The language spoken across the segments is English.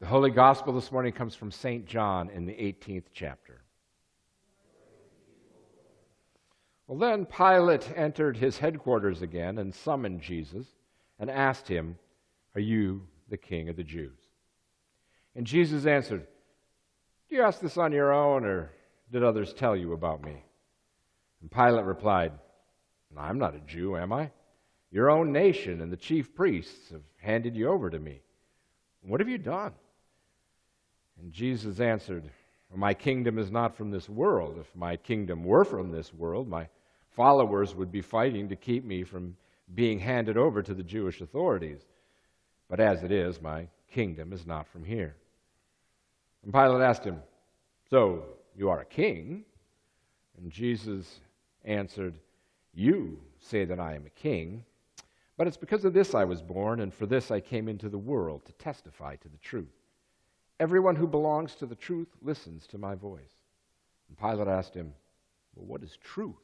The Holy Gospel this morning comes from St. John in the 18th chapter. Well, then Pilate entered his headquarters again and summoned Jesus and asked him, "Are you the king of the Jews?" And Jesus answered, "Do you ask this on your own, or did others tell you about me?" And Pilate replied, "I'm not a Jew, am I? Your own nation and the chief priests have handed you over to me. What have you done?" And Jesus answered, "My kingdom is not from this world. If my kingdom were from this world, my followers would be fighting to keep me from being handed over to the Jewish authorities. But as it is, my kingdom is not from here." And Pilate asked him, "So you are a king?" And Jesus answered, "You say that I am a king, but it's because of this I was born, and for this I came into the world, to testify to the truth. Everyone who belongs to the truth listens to my voice." And Pilate asked him, "Well, what is truth?"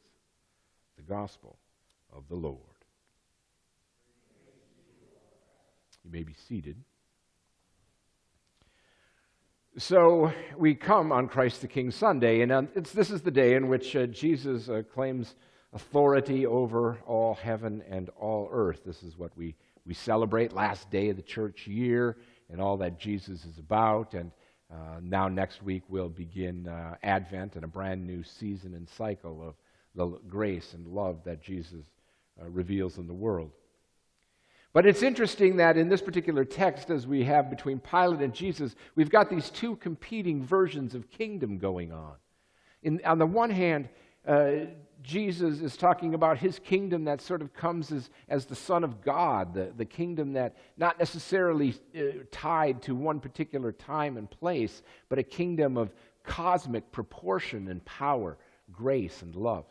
The gospel of the Lord. You may be seated. So we come on Christ the King Sunday, and this is the day in which Jesus claims authority over all heaven and all earth. This is what we celebrate, last day of the church year, and all that Jesus is about. And now next week we'll begin Advent and a brand new season and cycle of the grace and love that Jesus reveals in the world. But it's interesting that in this particular text, as we have between Pilate and Jesus, we've got these two competing versions of kingdom going on. On the one hand, Jesus is talking about his kingdom that sort of comes as the Son of God, the kingdom that not necessarily tied to one particular time and place, but a kingdom of cosmic proportion and power, grace and love.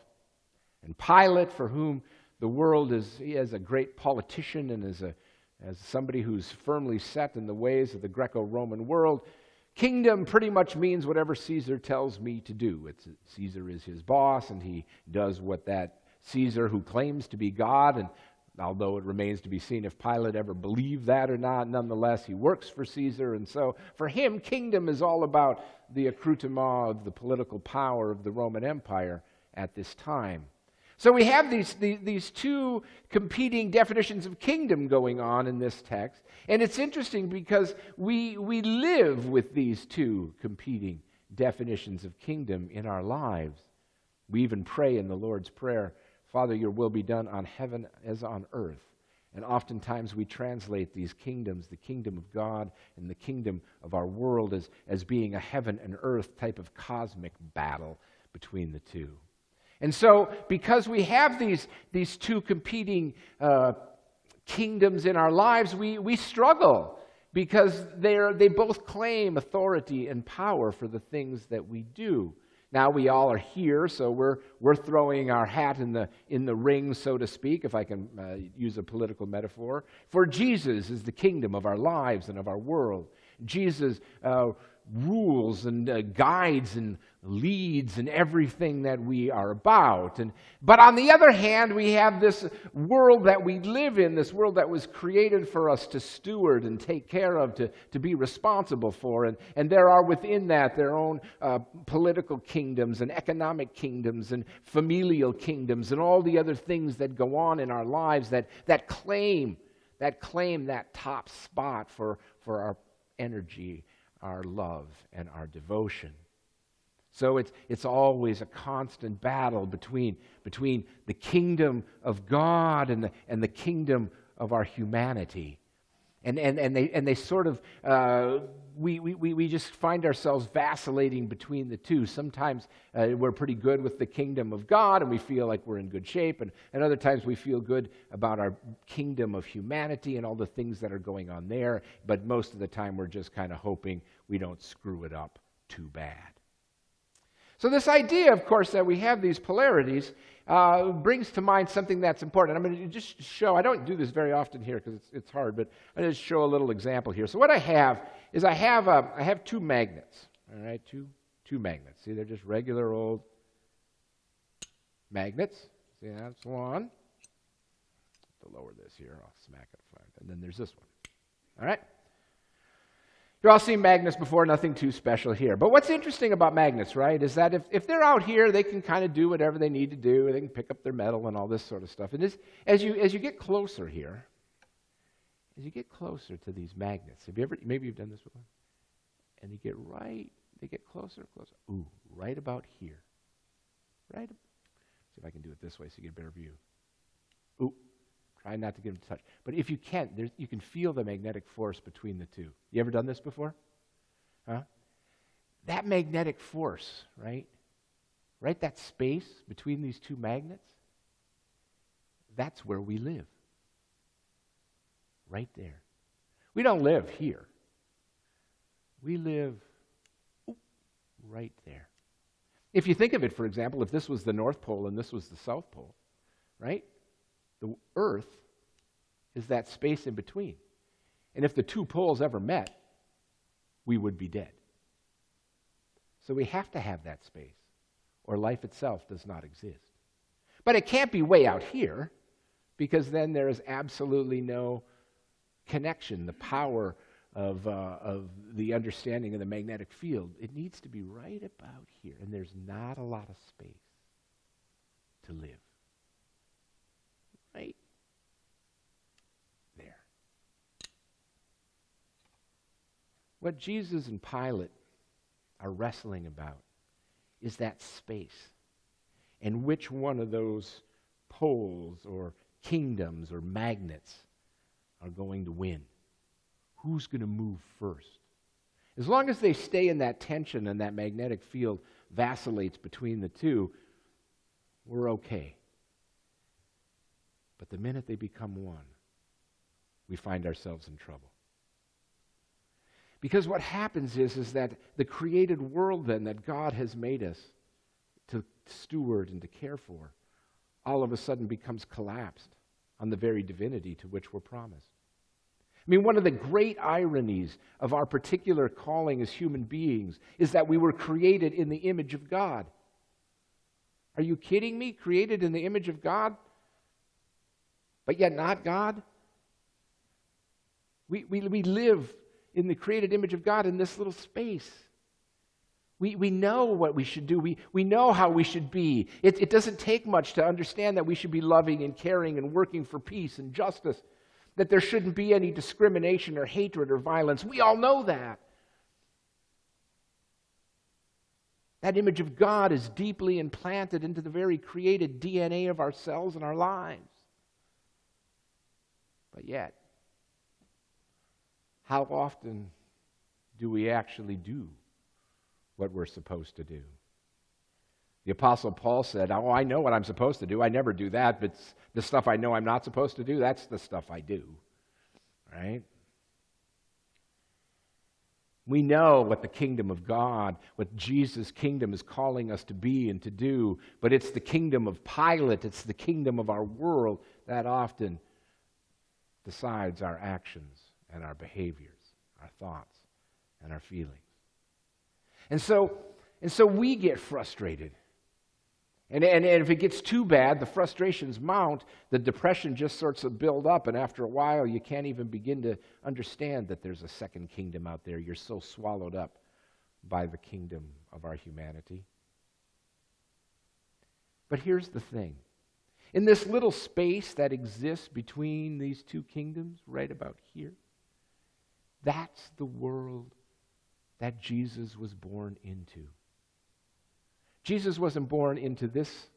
And Pilate, for whom the world he is a great politician and as somebody who's firmly set in the ways of the Greco-Roman world, kingdom pretty much means whatever Caesar tells me to do. Caesar is his boss, and he does what that Caesar, who claims to be God, and although it remains to be seen if Pilate ever believed that or not, nonetheless, he works for Caesar. And so for him, kingdom is all about the accoutrement of the political power of the Roman Empire at this time. So we have these two competing definitions of kingdom going on in this text. And it's interesting because we live with these two competing definitions of kingdom in our lives. We even pray in the Lord's Prayer, "Father, your will be done on heaven as on earth." And oftentimes we translate these kingdoms, the kingdom of God and the kingdom of our world, as being a heaven and earth type of cosmic battle between the two. And so, because we have these two competing kingdoms in our lives, we struggle because they both claim authority and power for the things that we do. Now we all are here, so we're throwing our hat in the ring, so to speak, if I can use a political metaphor. For Jesus is the kingdom of our lives and of our world. Jesus rules and guides and leads in everything that we are about. But on the other hand, we have this world that we live in, this world that was created for us to steward and take care of, to be responsible for. And there are within that their own political kingdoms and economic kingdoms and familial kingdoms and all the other things that go on in our lives that claim that top spot for our energy, our love, and our devotion. So it's always a constant battle between the kingdom of God and the kingdom of our humanity. And they sort of we just find ourselves vacillating between the two. Sometimes we're pretty good with the kingdom of God and we feel like we're in good shape, and other times we feel good about our kingdom of humanity and all the things that are going on there, but most of the time we're just kind of hoping we don't screw it up too bad. So this idea, of course, that we have these polarities brings to mind something that's important. I'm going to just show, I don't do this very often here because it's hard, but I'm going to show a little example here. So what I have is I have two magnets, all right, two magnets. See, they're just regular old magnets. See, that's one. To lower this here, I'll smack it fine. And then there's this one, all right? You've all seen magnets before, nothing too special here. But what's interesting about magnets, right, is that if they're out here, they can kind of do whatever they need to do. They can pick up their metal and all this sort of stuff. And as you get closer here, as you get closer to these magnets, maybe you've done this before, and they get closer and closer. Ooh, right about here. Right? See if I can do it this way so you get a better view. Ooh, try not to get them to touch. But if you can't, you can feel the magnetic force between the two. You ever done this before? Huh? That magnetic force, right? Right, that space between these two magnets, that's where we live. Right there. We don't live here. We live right there. If you think of it, for example, if this was the North Pole and this was the South Pole, right? The Earth is that space in between. And if the two poles ever met, we would be dead. So we have to have that space, or life itself does not exist. But it can't be way out here, because then there is absolutely no connection, the power of the understanding of the magnetic field. It needs to be right about here, and there's not a lot of space to live. Right there. What Jesus and Pilate are wrestling about is that space, and which one of those poles or kingdoms or magnets are going to win. Who's going to move first? As long as they stay in that tension and that magnetic field vacillates between the two, we're okay. But the minute they become one, we find ourselves in trouble. Because what happens is that the created world then that God has made us to steward and to care for, all of a sudden becomes collapsed on the very divinity to which we're promised. I mean, one of the great ironies of our particular calling as human beings is that we were created in the image of God. Are you kidding me? Created in the image of God, but yet not God? We live in the created image of God in this little space. We know what we should do. We know how we should be. It doesn't take much to understand that we should be loving and caring and working for peace and justice, that there shouldn't be any discrimination or hatred or violence. We all know that. That image of God is deeply implanted into the very created DNA of ourselves and our lives. But yet, how often do we actually do what we're supposed to do? The Apostle Paul said, "Oh, I know what I'm supposed to do. I never do that, but the stuff I know I'm not supposed to do, that's the stuff I do." Right? We know what the kingdom of God, what Jesus' kingdom is calling us to be and to do, but it's the kingdom of Pilate, it's the kingdom of our world that often decides our actions and our behaviors, our thoughts and our feelings. And so we get frustrated. And if it gets too bad, the frustrations mount, the depression just starts to build up, and after a while, you can't even begin to understand that there's a second kingdom out there. You're so swallowed up by the kingdom of our humanity. But here's the thing. In this little space that exists between these two kingdoms, right about here, that's the world that Jesus was born into. Jesus wasn't born into this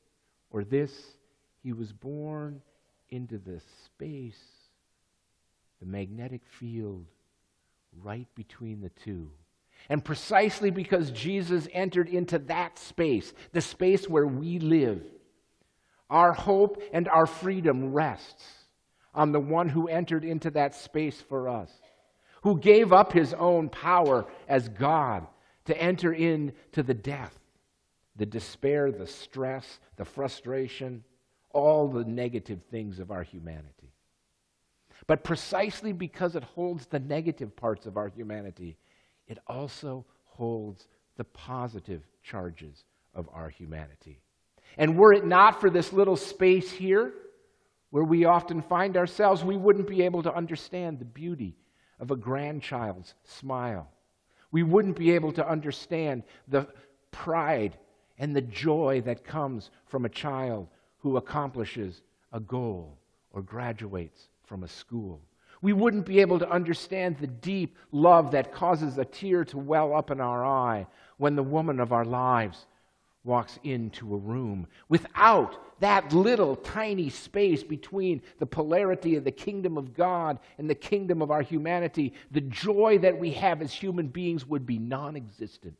or this. He was born into the space, the magnetic field right between the two. And precisely because Jesus entered into that space, the space where we live, our hope and our freedom rests on the one who entered into that space for us, who gave up his own power as God to enter into the death, the despair, the stress, the frustration, all the negative things of our humanity. But precisely because it holds the negative parts of our humanity, it also holds the positive charges of our humanity. And were it not for this little space here, where we often find ourselves, we wouldn't be able to understand the beauty of a grandchild's smile, We wouldn't be able to understand the pride and the joy that comes from a child who accomplishes a goal or graduates from a school. We wouldn't be able to understand the deep love that causes a tear to well up in our eye when the woman of our lives walks into a room. Without that little tiny space between the polarity of the kingdom of God and the kingdom of our humanity, the joy that we have as human beings would be non-existent.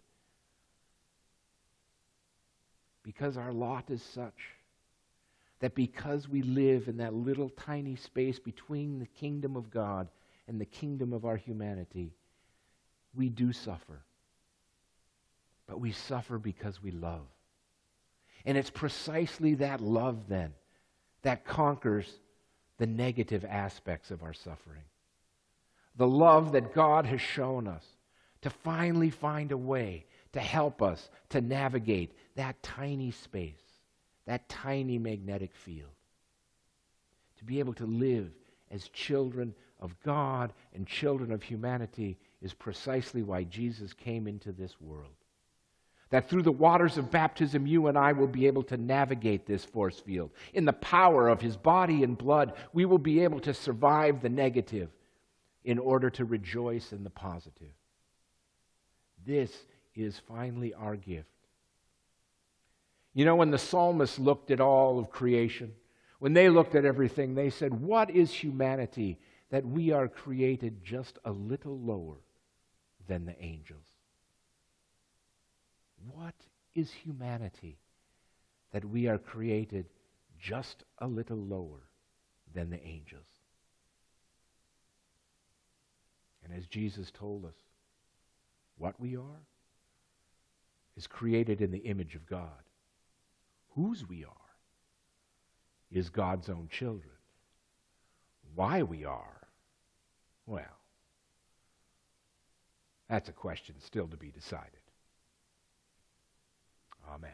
Because our lot is such that because we live in that little tiny space between the kingdom of God and the kingdom of our humanity, we do suffer. But we suffer because we love. And it's precisely that love then that conquers the negative aspects of our suffering. The love that God has shown us to finally find a way to help us to navigate that tiny space, that tiny magnetic field. To be able to live as children of God and children of humanity is precisely why Jesus came into this world. That through the waters of baptism, you and I will be able to navigate this force field. In the power of his body and blood, we will be able to survive the negative in order to rejoice in the positive. This is finally our gift. You know, when the psalmists looked at all of creation, when they looked at everything, they said, what is humanity that we are created just a little lower than the angels? What is humanity that we are created just a little lower than the angels? And as Jesus told us, what we are is created in the image of God. Whose we are is God's own children. Why we are, well, that's a question still to be decided. Amen.